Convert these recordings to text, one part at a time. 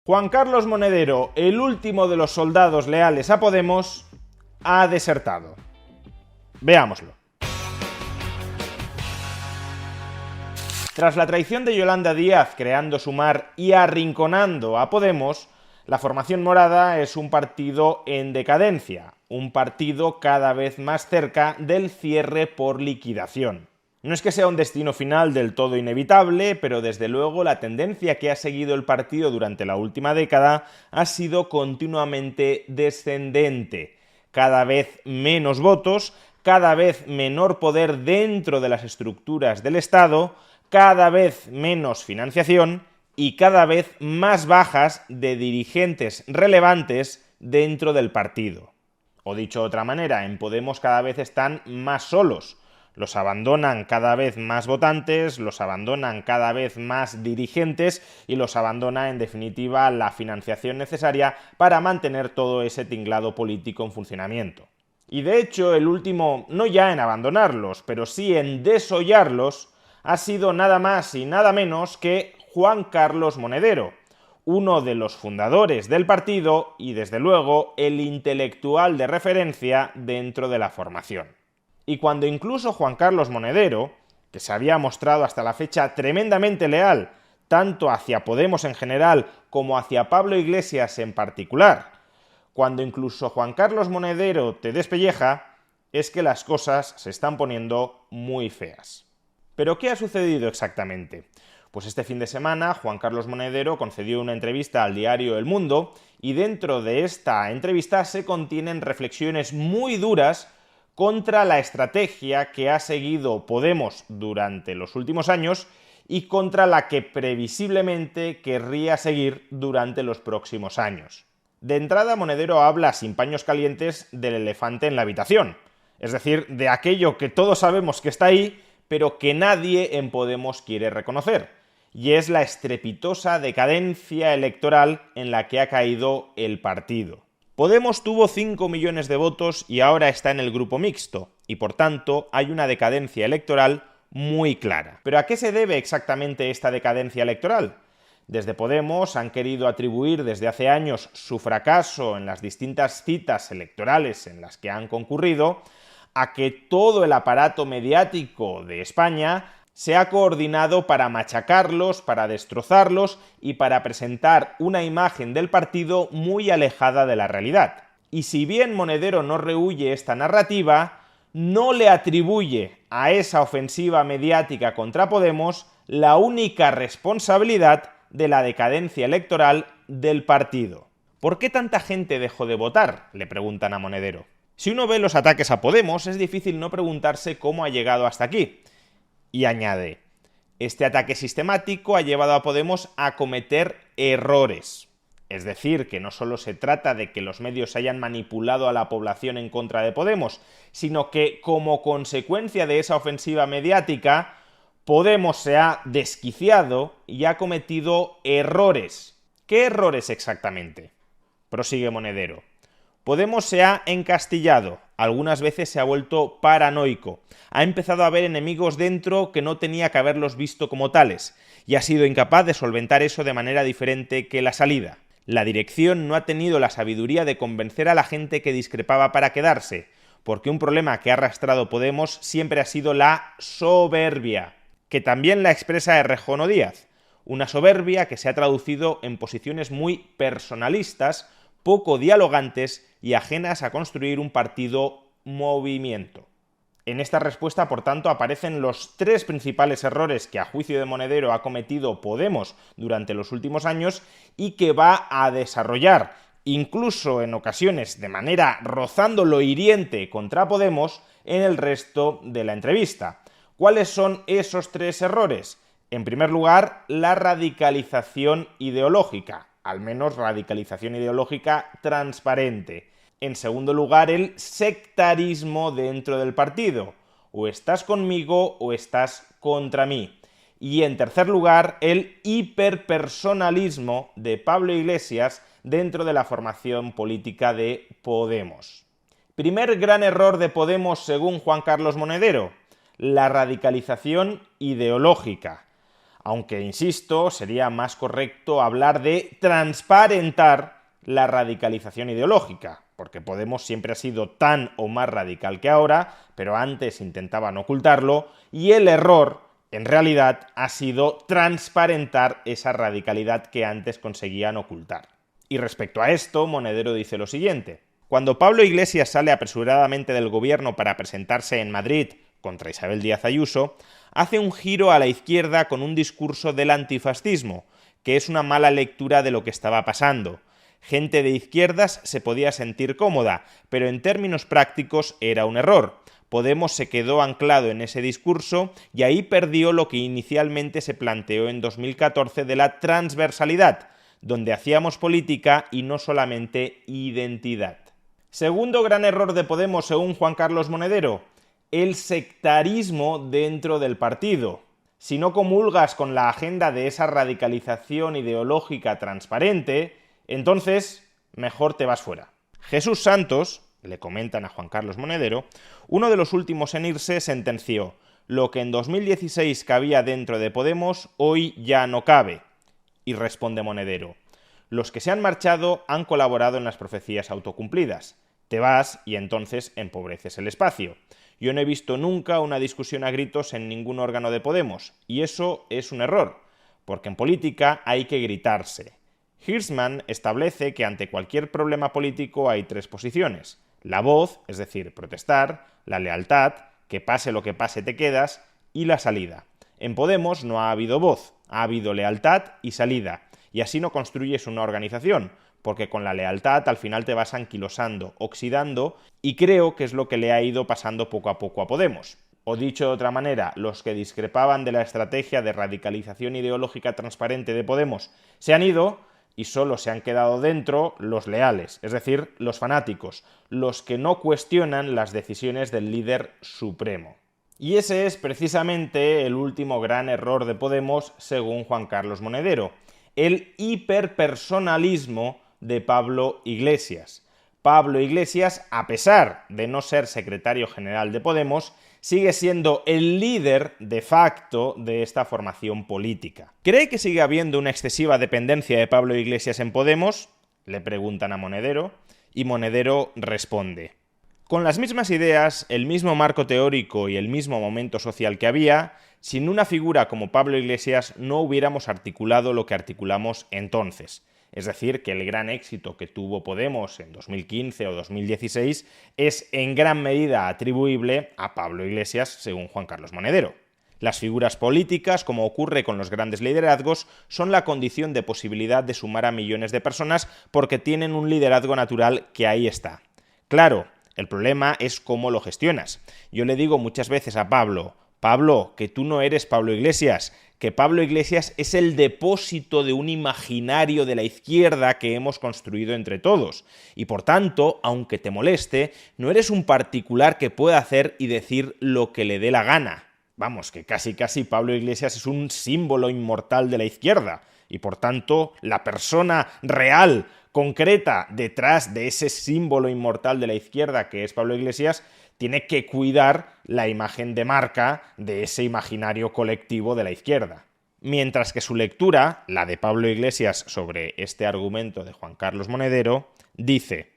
Juan Carlos Monedero, el último de los soldados leales a Podemos, ha desertado. Veámoslo. Tras la traición de Yolanda Díaz creando Sumar y arrinconando a Podemos, la formación morada es un partido en decadencia, un partido cada vez más cerca del cierre por liquidación. No es que sea un destino final del todo inevitable, pero desde luego la tendencia que ha seguido el partido durante la última década ha sido continuamente descendente. Cada vez menos votos, cada vez menor poder dentro de las estructuras del Estado, cada vez menos financiación y cada vez más bajas de dirigentes relevantes dentro del partido. O dicho de otra manera, en Podemos cada vez están más solos. Los abandonan cada vez más votantes, los abandonan cada vez más dirigentes y los abandona, en definitiva, la financiación necesaria para mantener todo ese tinglado político en funcionamiento. Y de hecho, el último, no ya en abandonarlos, pero sí en desollarlos, ha sido nada más y nada menos que Juan Carlos Monedero, uno de los fundadores del partido y, desde luego, el intelectual de referencia dentro de la formación. Y cuando incluso Juan Carlos Monedero, que se había mostrado hasta la fecha tremendamente leal, tanto hacia Podemos en general como hacia Pablo Iglesias en particular, cuando incluso Juan Carlos Monedero te despelleja, es que las cosas se están poniendo muy feas. ¿Pero qué ha sucedido exactamente? Pues este fin de semana Juan Carlos Monedero concedió una entrevista al diario El Mundo y dentro de esta entrevista se contienen reflexiones muy duras contra la estrategia que ha seguido Podemos durante los últimos años y contra la que previsiblemente querría seguir durante los próximos años. De entrada, Monedero habla sin paños calientes del elefante en la habitación, es decir, de aquello que todos sabemos que está ahí, pero que nadie en Podemos quiere reconocer, y es la estrepitosa decadencia electoral en la que ha caído el partido. Podemos tuvo 5 millones de votos y ahora está en el grupo mixto, y por tanto hay una decadencia electoral muy clara. ¿Pero a qué se debe exactamente esta decadencia electoral? Desde Podemos han querido atribuir desde hace años su fracaso en las distintas citas electorales en las que han concurrido a que todo el aparato mediático de España se ha coordinado para machacarlos, para destrozarlos y para presentar una imagen del partido muy alejada de la realidad. Y si bien Monedero no rehúye esta narrativa, no le atribuye a esa ofensiva mediática contra Podemos la única responsabilidad de la decadencia electoral del partido. ¿Por qué tanta gente dejó de votar?, le preguntan a Monedero. Si uno ve los ataques a Podemos, es difícil no preguntarse cómo ha llegado hasta aquí. Y añade, este ataque sistemático ha llevado a Podemos a cometer errores. Es decir, que no solo se trata de que los medios hayan manipulado a la población en contra de Podemos, sino que como consecuencia de esa ofensiva mediática, Podemos se ha desquiciado y ha cometido errores. ¿Qué errores exactamente?, prosigue Monedero. Podemos se ha encastillado, algunas veces se ha vuelto paranoico, ha empezado a ver enemigos dentro que no tenía que haberlos visto como tales, y ha sido incapaz de solventar eso de manera diferente que la salida. La dirección no ha tenido la sabiduría de convencer a la gente que discrepaba para quedarse, porque un problema que ha arrastrado Podemos siempre ha sido la soberbia, que también la expresa Errejón o Díaz, una soberbia que se ha traducido en posiciones muy personalistas, poco dialogantes y ajenas a construir un partido-movimiento. En esta respuesta, por tanto, aparecen los 3 principales errores que a juicio de Monedero ha cometido Podemos durante los últimos años y que va a desarrollar, incluso en ocasiones de manera rozando lo hiriente contra Podemos, en el resto de la entrevista. ¿Cuáles son esos 3 errores? En primer lugar, la radicalización ideológica, al menos radicalización ideológica transparente. En segundo lugar, el sectarismo dentro del partido. O estás conmigo o estás contra mí. Y en tercer lugar, el hiperpersonalismo de Pablo Iglesias dentro de la formación política de Podemos. Primer gran error de Podemos según Juan Carlos Monedero, la radicalización ideológica. aunque, insisto, sería más correcto hablar de transparentar la radicalización ideológica, porque Podemos siempre ha sido tan o más radical que ahora, pero antes intentaban ocultarlo, y el error, en realidad, ha sido transparentar esa radicalidad que antes conseguían ocultar. Y respecto a esto, Monedero dice lo siguiente: cuando Pablo Iglesias sale apresuradamente del gobierno para presentarse en Madrid contra Isabel Díaz Ayuso, hace un giro a la izquierda con un discurso del antifascismo, que es una mala lectura de lo que estaba pasando. Gente de izquierdas se podía sentir cómoda, pero en términos prácticos era un error. Podemos se quedó anclado en ese discurso y ahí perdió lo que inicialmente se planteó en 2014 de la transversalidad, donde hacíamos política y no solamente identidad. Segundo gran error de Podemos según Juan Carlos Monedero: el sectarismo dentro del partido. Si no comulgas con la agenda de esa radicalización ideológica transparente, entonces mejor te vas fuera. Jesús Santos, le comentan a Juan Carlos Monedero, uno de los últimos en irse, sentenció: lo que en 2016 cabía dentro de Podemos, hoy ya no cabe. Y responde Monedero: los que se han marchado han colaborado en las profecías autocumplidas. Te vas y entonces empobreces el espacio. Yo no he visto nunca una discusión a gritos en ningún órgano de Podemos, y eso es un error, porque en política hay que gritarse. Hirschman establece que ante cualquier problema político hay tres posiciones: la voz, es decir, protestar; la lealtad, que pase lo que pase te quedas; y la salida. En Podemos no ha habido voz, ha habido lealtad y salida, y así no construyes una organización, porque con la lealtad al final te vas anquilosando, oxidando, y creo que es lo que le ha ido pasando poco a poco a Podemos. O dicho de otra manera, los que discrepaban de la estrategia de radicalización ideológica transparente de Podemos se han ido y solo se han quedado dentro los leales, es decir, los fanáticos, los que no cuestionan las decisiones del líder supremo. Y ese es precisamente el último gran error de Podemos según Juan Carlos Monedero: el hiperpersonalismo de Pablo Iglesias. Pablo Iglesias, a pesar de no ser secretario general de Podemos, sigue siendo el líder de facto de esta formación política. ¿Cree que sigue habiendo una excesiva dependencia de Pablo Iglesias en Podemos?, le preguntan a Monedero, y Monedero responde: con las mismas ideas, el mismo marco teórico y el mismo momento social que había, sin una figura como Pablo Iglesias no hubiéramos articulado lo que articulamos entonces. Es decir, que el gran éxito que tuvo Podemos en 2015 o 2016 es en gran medida atribuible a Pablo Iglesias, según Juan Carlos Monedero. Las figuras políticas, como ocurre con los grandes liderazgos, son la condición de posibilidad de sumar a millones de personas porque tienen un liderazgo natural que ahí está. Claro, el problema es cómo lo gestionas. Yo le digo muchas veces a Pablo: Pablo, que tú no eres Pablo Iglesias, que Pablo Iglesias es el depósito de un imaginario de la izquierda que hemos construido entre todos. Y por tanto, aunque te moleste, no eres un particular que pueda hacer y decir lo que le dé la gana. Vamos, que casi Pablo Iglesias es un símbolo inmortal de la izquierda. Y por tanto, la persona real, concreta, detrás de ese símbolo inmortal de la izquierda que es Pablo Iglesias, tiene que cuidar la imagen de marca de ese imaginario colectivo de la izquierda. Mientras que su lectura, la de Pablo Iglesias sobre este argumento de Juan Carlos Monedero, dice: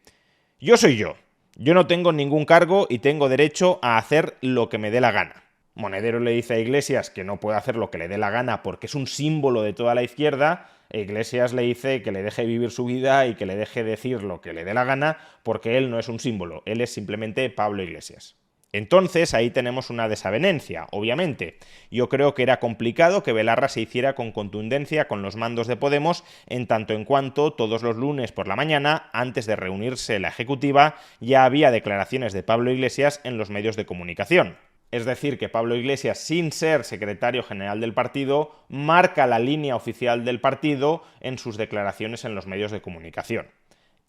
yo soy yo no tengo ningún cargo y tengo derecho a hacer lo que me dé la gana. Monedero le dice a Iglesias que no puede hacer lo que le dé la gana porque es un símbolo de toda la izquierda, e Iglesias le dice que le deje vivir su vida y que le deje decir lo que le dé la gana porque él no es un símbolo, él es simplemente Pablo Iglesias. Entonces ahí tenemos una desavenencia, obviamente. Yo creo que era complicado que Belarra se hiciera con contundencia con los mandos de Podemos, en tanto en cuanto todos los lunes por la mañana, antes de reunirse la ejecutiva, ya había declaraciones de Pablo Iglesias en los medios de comunicación. Es decir, que Pablo Iglesias, sin ser secretario general del partido, marca la línea oficial del partido en sus declaraciones en los medios de comunicación.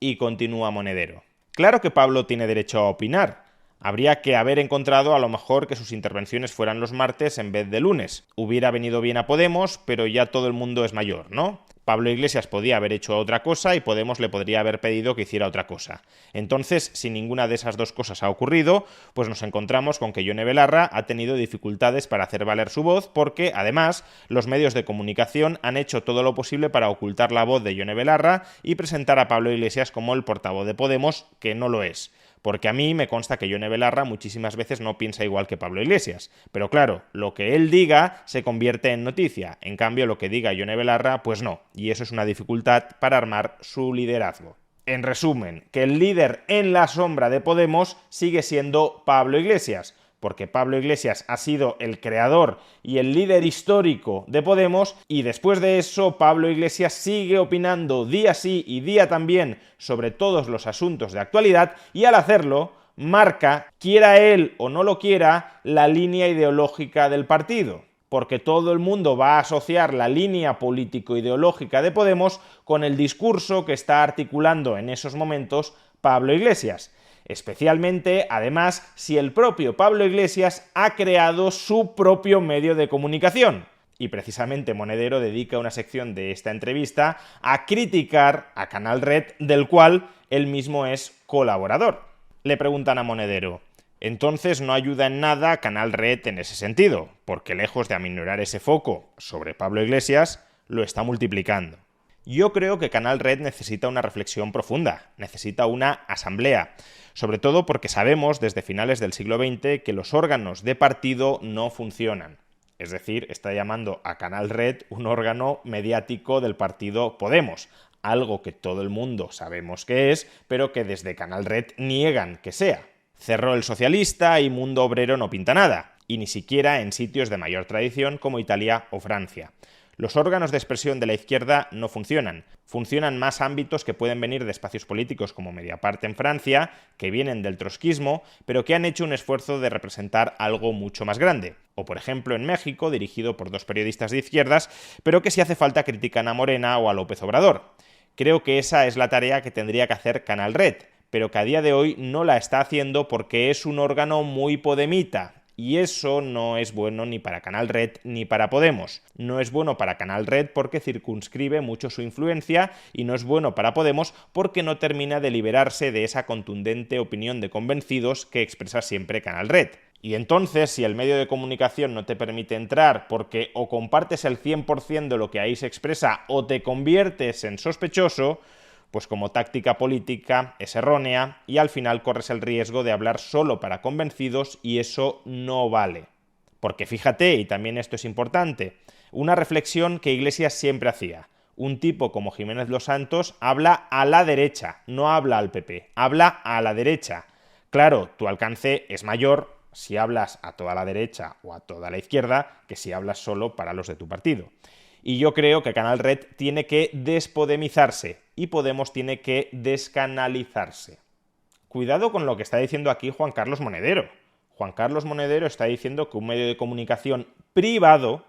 Y continúa Monedero: claro que Pablo tiene derecho a opinar. Habría que haber encontrado a lo mejor que sus intervenciones fueran los martes en vez de lunes. Hubiera venido bien a Podemos, pero ya todo el mundo es mayor, ¿no? Pablo Iglesias podía haber hecho otra cosa y Podemos le podría haber pedido que hiciera otra cosa. Entonces, si ninguna de esas dos cosas ha ocurrido, pues nos encontramos con que Yone Belarra ha tenido dificultades para hacer valer su voz porque, además, los medios de comunicación han hecho todo lo posible para ocultar la voz de Yone Belarra y presentar a Pablo Iglesias como el portavoz de Podemos, que no lo es. Porque a mí me consta que Yone Belarra muchísimas veces no piensa igual que Pablo Iglesias. Pero claro, lo que él diga se convierte en noticia. En cambio, lo que diga Yone Belarra, pues no. Y eso es una dificultad para armar su liderazgo. En resumen, que el líder en la sombra de Podemos sigue siendo Pablo Iglesias, porque Pablo Iglesias ha sido el creador y el líder histórico de Podemos, y después de eso Pablo Iglesias sigue opinando día sí y día también sobre todos los asuntos de actualidad, y al hacerlo marca, quiera él o no lo quiera, la línea ideológica del partido, porque todo el mundo va a asociar la línea político-ideológica de Podemos con el discurso que está articulando en esos momentos Pablo Iglesias. Especialmente, además, si el propio Pablo Iglesias ha creado su propio medio de comunicación. Y precisamente Monedero dedica una sección de esta entrevista a criticar a Canal Red, del cual él mismo es colaborador. Le preguntan a Monedero: entonces no ayuda en nada Canal Red en ese sentido, porque lejos de aminorar ese foco sobre Pablo Iglesias, lo está multiplicando. Yo creo que Canal Red necesita una reflexión profunda, necesita una asamblea, sobre todo porque sabemos desde finales del siglo XX que los órganos de partido no funcionan. Es decir, está llamando a Canal Red un órgano mediático del partido Podemos, algo que todo el mundo sabemos que es, pero que desde Canal Red niegan que sea. Cerró El Socialista y Mundo Obrero no pinta nada, y ni siquiera en sitios de mayor tradición como Italia o Francia. Los órganos de expresión de la izquierda no funcionan. Funcionan más ámbitos que pueden venir de espacios políticos como Mediapart en Francia, que vienen del trotskismo, pero que han hecho un esfuerzo de representar algo mucho más grande. O por ejemplo en México, dirigido por dos periodistas de izquierdas, pero que si hace falta critican a Morena o a López Obrador. Creo que esa es la tarea que tendría que hacer Canal Red, pero que a día de hoy no la está haciendo porque es un órgano muy podemita. Y eso no es bueno ni para Canal Red ni para Podemos. No es bueno para Canal Red porque circunscribe mucho su influencia, y no es bueno para Podemos porque no termina de liberarse de esa contundente opinión de convencidos que expresa siempre Canal Red. Y entonces, si el medio de comunicación no te permite entrar porque o compartes el 100% de lo que ahí se expresa o te conviertes en sospechoso, pues como táctica política es errónea y al final corres el riesgo de hablar solo para convencidos, y eso no vale. Porque fíjate, y también esto es importante, una reflexión que Iglesias siempre hacía: un tipo como Jiménez Los Santos habla a la derecha, no habla al PP, habla a la derecha. Claro, tu alcance es mayor si hablas a toda la derecha o a toda la izquierda que si hablas solo para los de tu partido. Y yo creo que Canal Red tiene que despodemizarse y Podemos tiene que descanalizarse. Cuidado con lo que está diciendo aquí Juan Carlos Monedero. Juan Carlos Monedero está diciendo que un medio de comunicación privado,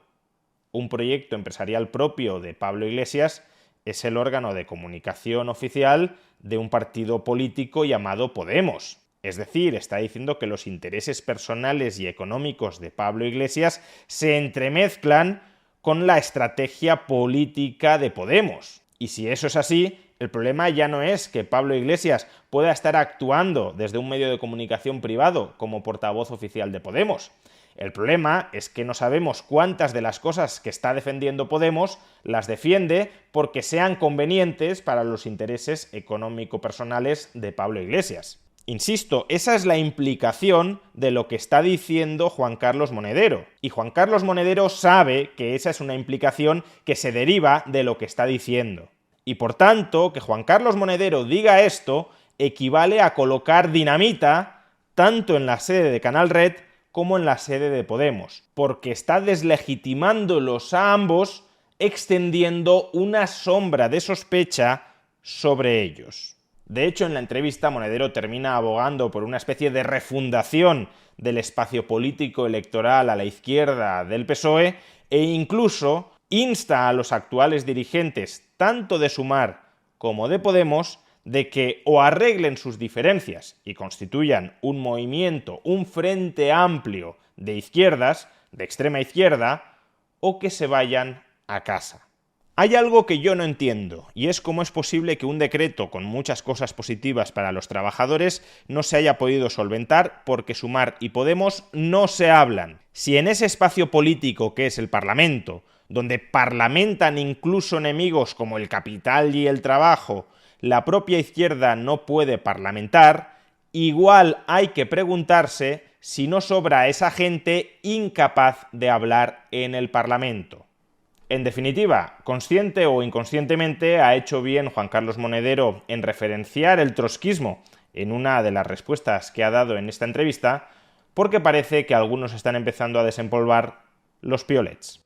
un proyecto empresarial propio de Pablo Iglesias, es el órgano de comunicación oficial de un partido político llamado Podemos. Es decir, está diciendo que los intereses personales y económicos de Pablo Iglesias se entremezclan con la estrategia política de Podemos. Y si eso es así, el problema ya no es que Pablo Iglesias pueda estar actuando desde un medio de comunicación privado como portavoz oficial de Podemos. El problema es que no sabemos cuántas de las cosas que está defendiendo Podemos las defiende porque sean convenientes para los intereses económico-personales de Pablo Iglesias. Insisto, esa es la implicación de lo que está diciendo Juan Carlos Monedero. Y Juan Carlos Monedero sabe que esa es una implicación que se deriva de lo que está diciendo. Y por tanto, que Juan Carlos Monedero diga esto equivale a colocar dinamita tanto en la sede de Canal Red como en la sede de Podemos, porque está deslegitimándolos a ambos, extendiendo una sombra de sospecha sobre ellos. De hecho, en la entrevista, Monedero termina abogando por una especie de refundación del espacio político electoral a la izquierda del PSOE, e incluso insta a los actuales dirigentes, tanto de Sumar como de Podemos, de que o arreglen sus diferencias y constituyan un movimiento, un frente amplio de izquierdas, de extrema izquierda, o que se vayan a casa. Hay algo que yo no entiendo, y es cómo es posible que un decreto con muchas cosas positivas para los trabajadores no se haya podido solventar porque Sumar y Podemos no se hablan. Si en ese espacio político que es el Parlamento, donde parlamentan incluso enemigos como el capital y el trabajo, la propia izquierda no puede parlamentar, igual hay que preguntarse si no sobra esa gente incapaz de hablar en el Parlamento. En definitiva, consciente o inconscientemente, ha hecho bien Juan Carlos Monedero en referenciar el trotskismo en una de las respuestas que ha dado en esta entrevista, porque parece que algunos están empezando a desempolvar los piolets.